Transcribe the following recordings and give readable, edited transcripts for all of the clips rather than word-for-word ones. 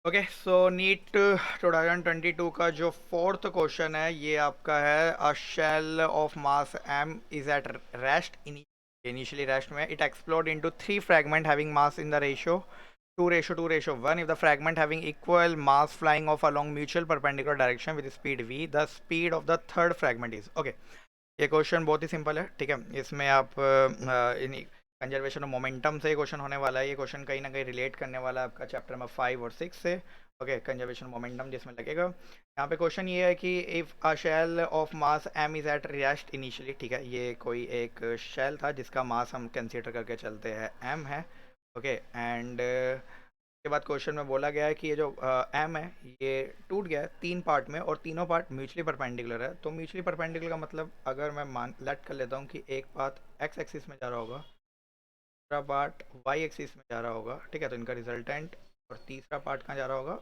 Okay so NEET 2022 का जो fourth question है ये आपका है a shell of mass m is at rest initially rest में it explode into three fragment having mass in the ratio 2:2:1 if the fragment having equal mass flying off along mutual perpendicular direction with speed v the speed of the third fragment is okay। ये question बहुत ही simple है, ठीक है। इसमें आप conservation of momentum से question होने वाला है। ये क्वेश्चन कहीं ना कहीं रिलेट करने वाला है आपका चैप्टर नंबर 5 और 6 से। ओके, कंजर्वेशन मोमेंटम जिसमें लगेगा। यहाँ पे क्वेश्चन ये है कि if a shell of mass m is at rest initially, ठीक है। ये कोई एक शेल था जिसका मास हम कंसीडर करके चलते हैं m है। ओके एंड के बाद क्वेश्चन में बोला गया है कि ये जो एम है ये टूट गया है तीन पार्ट में और तीनों पार्ट म्यूचुअली परपेंडिकुलर है। तो म्यूचुअली परपेंडिकुलर का मतलब अगर मैं मान लेट कर लेता हूँ कि एक पार्ट एक्स एक्सिस में जा रहा होगा, दूसरा पार्ट वाई एक्सिस में जा रहा होगा, ठीक है। तो इनका रिजल्टेंट और तीसरा पार्ट कहाँ जा रहा होगा,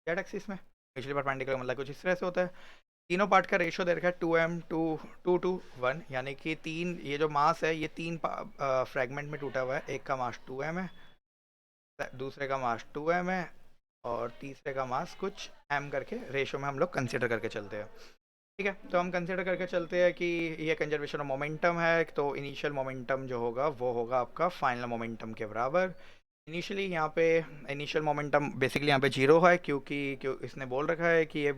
जेड एक्सिस में। म्यूचुअली परपेंडिकुलर मतलब कुछ इस तरह से होता है। तीनों पार्ट का रेशियो दे रखा है 2m 2:1, यानी कि तीन, ये जो मास है ये तीन फ्रेगमेंट में टूटा हुआ है। एक का मास 2m है, दूसरे का मास 2m है और तीसरे का मास कुछ m करके रेशियो में हम लोग कंसिडर करके चलते हैं, ठीक है। तो हम कंसिडर करके चलते हैं कि ये कंजर्वेशन ऑफ मोमेंटम है। तो इनिशियल मोमेंटम जो होगा वो होगा आपका फाइनल मोमेंटम के बराबर। इनिशियली यहाँ पे इनिशियल मोमेंटम बेसिकली यहाँ पे जीरो है, क्योंकि इसने बोल रखा है कि ये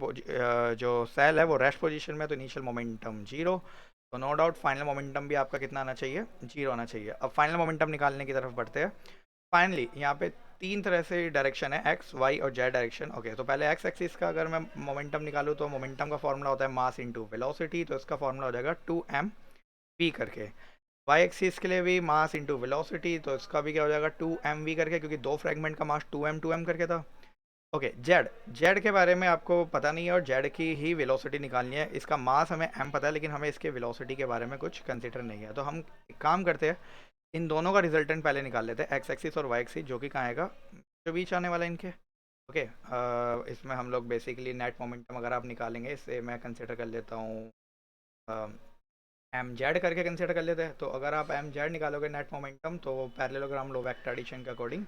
जो सेल है वो रेस्ट पोजीशन में, तो इनिशियल मोमेंटम जीरो। तो नो डाउट फाइनल मोमेंटम भी आपका कितना आना चाहिए, जीरो आना चाहिए। अब फाइनल मोमेंटम निकालने की तरफ बढ़ते हैं। फाइनली यहाँ पे तीन तरह से डायरेक्शन है, एक्स वाई और जेड डायरेक्शन। ओके, तो पहले एक्स एक्सिस का अगर मैं मोमेंटम निकालूँ तो मोमेंटम का फॉर्मूला होता है मास इनटू वेलोसिटी, तो इसका फॉर्मूला हो जाएगा 2m v करके। वाई एक्सिस के लिए भी मास इनटू वेलोसिटी, तो इसका भी क्या हो जाएगा 2mv करके, क्योंकि दो फ्रेगमेंट का मास 2m करके था। ओके, जेड जेड के बारे में आपको पता नहीं है और जेड की ही वेलोसिटी निकालनी है। इसका मास हमें m पता है लेकिन हमें इसके वेलोसिटी के बारे में कुछ कंसिडर नहीं है। तो हम एक काम करते हैं, इन दोनों का रिजल्टेंट पहले निकाल लेते हैं, एक्स एक्सिस और वाई एक्सिस, जो कि कहाँ आएगा, जो बीच आने वाला है इनके। ओके, इसमें हम लोग बेसिकली नेट मोमेंटम अगर आप निकालेंगे, इससे मैं कंसिडर कर लेता हूँ एम जेड करके कंसिडर कर लेते हैं। तो अगर आप एम जेड निकालोगे नेट मोमेंटम, तो पैरेललोग्राम लो वेक्टर एडिशन के according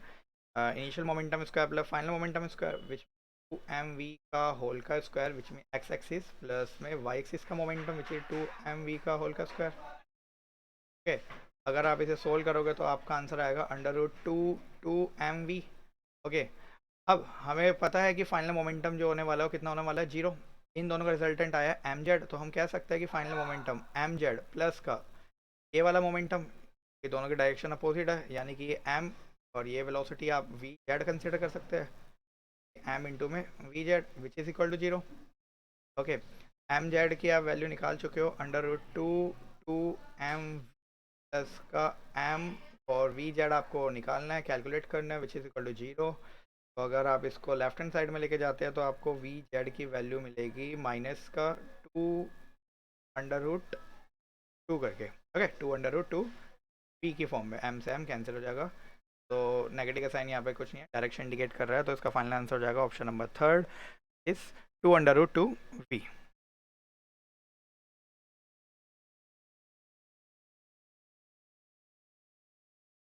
initial momentum square plus final momentum square which to m v का होल का स्क्वायर विच में एक्स एक्सिस प्लस में वाई एक्सिस का मोमेंटम विच इज 2mv का होल का स्क्वायर। ओके, अगर आप इसे सोल्व करोगे तो आपका आंसर आएगा √2 2mv। ओके, अब हमें पता है कि फाइनल मोमेंटम जो होने वाला है वो कितना होने वाला है, जीरो। इन दोनों का रिजल्टेंट आया है एम जेड, तो हम कह सकते हैं कि final momentum m z plus का ये वाला मोमेंटम, ये दोनों की डायरेक्शन अपोजिट है, यानी कि ये एम और ये वेलोसिटी आप वी जेड कंसिडर कर सकते हैं, एम इंटू में v z which is equal to zero. Okay, m z की आप वैल्यू निकाल चुके हो, √2 2m प्लस का एम, और वी जेड आपको निकालना है, कैलकुलेट करना है, which is equal to zero. तो अगर आप इसको लेफ्ट हैंड साइड में लेके जाते हैं तो आपको वी जेड की वैल्यू मिलेगी माइनस का 2 √2 करके। ओके, 2 √2 पी की फॉर्म में, एम से एम कैंसिल हो जाएगा। तो नेगेटिव का साइन यहाँ पे कुछ नहीं है, डायरेक्शन इंडिकेट कर रहा है, तो इसका फाइनल आंसर हो जाएगा ऑप्शन नंबर थर्ड इस 2 √2 वी।